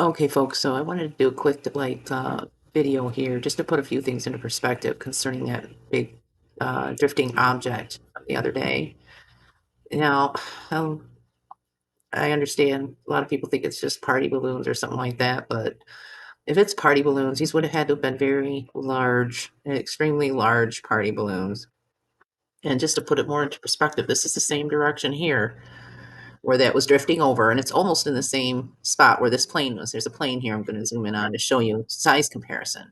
Okay, folks, so I wanted to do a quick video here just to put a few things into perspective concerning that big drifting object the other day. Now, um, I understand a lot of people think it's just party balloons or something like that, but if it's party balloons, these would have had to have been very large, extremely large party balloons. And just to put it more into perspective, this is the same direction here where that was drifting over, and it's almost in the same spot where this plane was. There's a plane here I'm going to zoom in on to show you size comparison.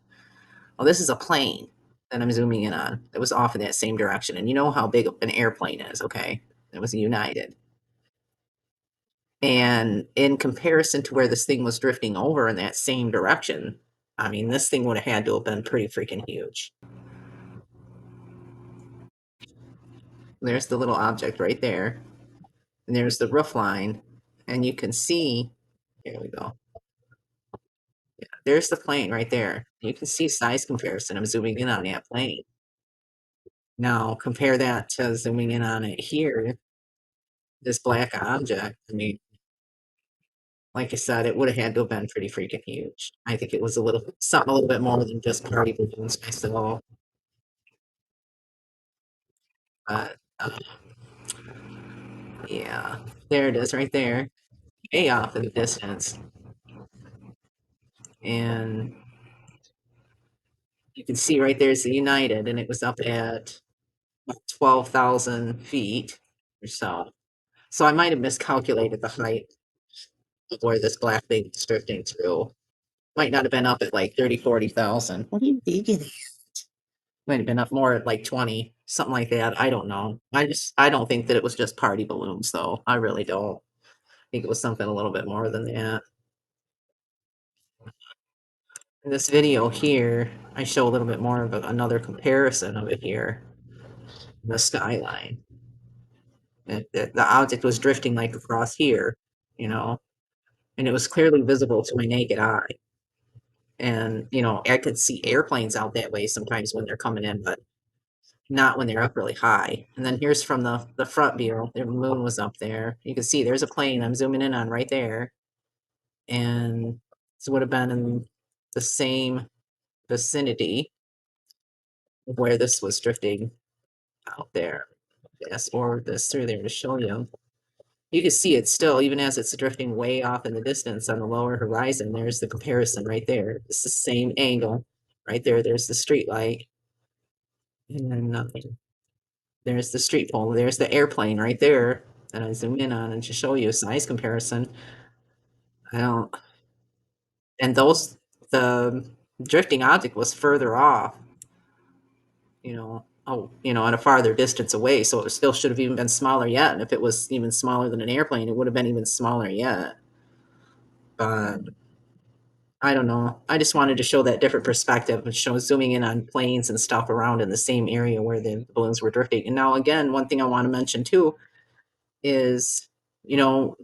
Well, this is a plane that I'm zooming in on that was off in that same direction. And you know how big an airplane is, okay? It was a United. And in comparison to where this thing was drifting over in that same direction, I mean, this thing would have had to have been pretty freaking huge. There's the little object right there. And there's the roof line. And you can see, here we go. There's the plane right there. You can see size comparison. I'm zooming in on that plane. Now compare that to zooming in on it here, this black object. I mean, like I said, it would have had to have been pretty freaking huge. I think it was a little something a little bit more than just party balloons myself. But yeah, there it is right there, way off in the distance. And you can see right there's the United, and it was up at 12,000 feet or so. So I might have miscalculated the height of where this black thing is drifting through. Might not have been up at like 30, 40,000. What are you digging? Might have been up more at like 20, something like that. I don't know. I don't think that it was just party balloons though. I really don't. I think it was something a little bit more than that. In this video here, I show a little bit more of another comparison of it here. The skyline. The object was drifting like across here, you know, and it was clearly visible to my naked eye. And, you know, I could see airplanes out that way sometimes when they're coming in, but not when they're up really high. And then here's from the front view. The moon was up there. You can see there's a plane I'm zooming in on right there. And this would have been in the same vicinity of where this was drifting out there. Yes, or this through there to show you. You can see it still, even as it's drifting way off in the distance on the lower horizon. There's the comparison right there. It's the same angle. Right there, there's the street light. And then nothing. There's the street pole. There's the airplane right there that I zoom in on and to show you a size comparison. I don't, and the drifting object was further off, at a farther distance away. So it still should have even been smaller yet. And if it was even smaller than an airplane, it would have been even smaller yet. But I don't know. I just wanted to show that different perspective and show zooming in on planes and stuff around in the same area where the balloons were drifting. And now, again, one thing I want to mention too is, you know,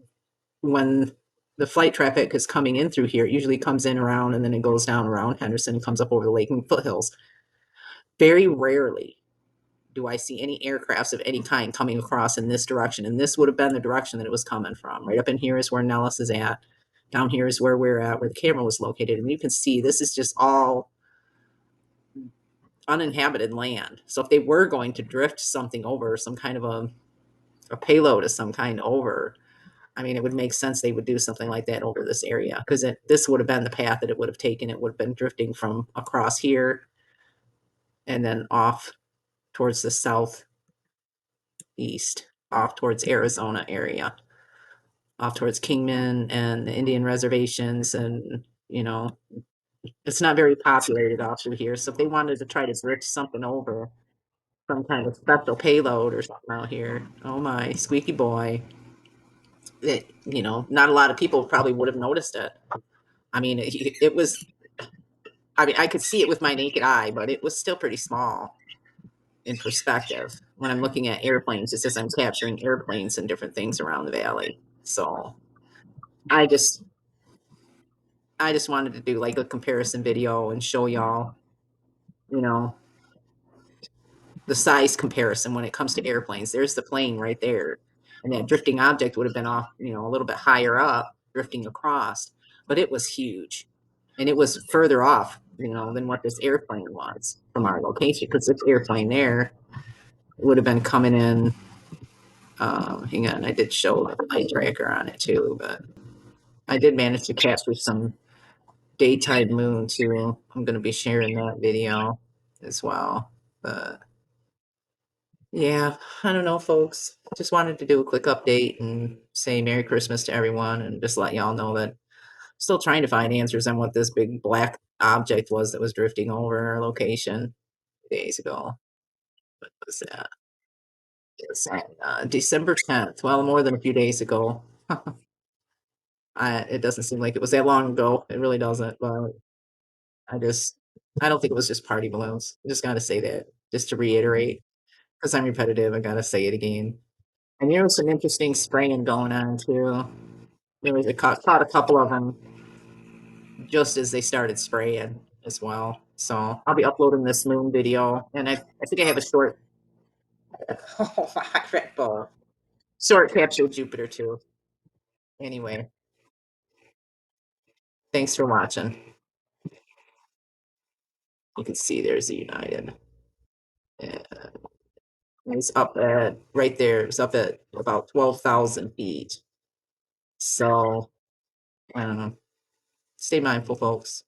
when the flight traffic is coming in through here, it usually comes in around and then it goes down around Henderson, comes up over the lake and foothills. Very rarely do I see any aircrafts of any kind coming across in this direction. And this would have been the direction that it was coming from. Right up in here is where Nellis is at. Down here is where we're at, where the camera was located. And you can see this is just all uninhabited land. So if they were going to drift something over, some kind of a payload of some kind over, I mean, it would make sense they would do something like that over this area because this would have been the path that it would have taken. It would have been drifting from across here and then off towards the southeast, off towards Arizona area, off towards Kingman and the Indian reservations. And, it's not very populated off through here. So if they wanted to try to drift something over, some kind of special payload or something out here, oh my, squeaky boy, not a lot of people probably would have noticed it. I mean, it was, I mean, I could see it with my naked eye, but it was still pretty small in perspective. When I'm looking at airplanes, it's just I'm capturing airplanes and different things around the valley. So I just I just wanted to do like a comparison video and show y'all, you know, the size comparison when it comes to airplanes. There's the plane right there. And that drifting object would have been off, a little bit higher up, drifting across. but it was huge, and it was further off, than what this airplane was from our location. Because this airplane there would have been coming in. Hang on, I did show the light tracker on it too, but I did manage to capture some daytime moon too. I'm going to be sharing that video as well. But yeah, I don't know, folks. Just wanted to do a quick update and say Merry Christmas to everyone and just let y'all know that I'm still trying to find answers on what this big black object was that was drifting over our location days ago. What was that? It was December 10th. Well, more than a few days ago. It doesn't seem like it was that long ago. It really doesn't. But I just, I don't think it was just party balloons. I just got to say that, just to reiterate, because I'm repetitive. I got to say it again. And there was some interesting spraying going on too. I caught a couple of them just as they started spraying as well. So I'll be uploading this moon video, and I think I have a short, oh my Red Bull, short capsule Jupiter too. Anyway, thanks for watching. You can see there's the United. Yeah. It's up at right there. It's up at about 12,000 feet. So, I don't know. Stay mindful, folks.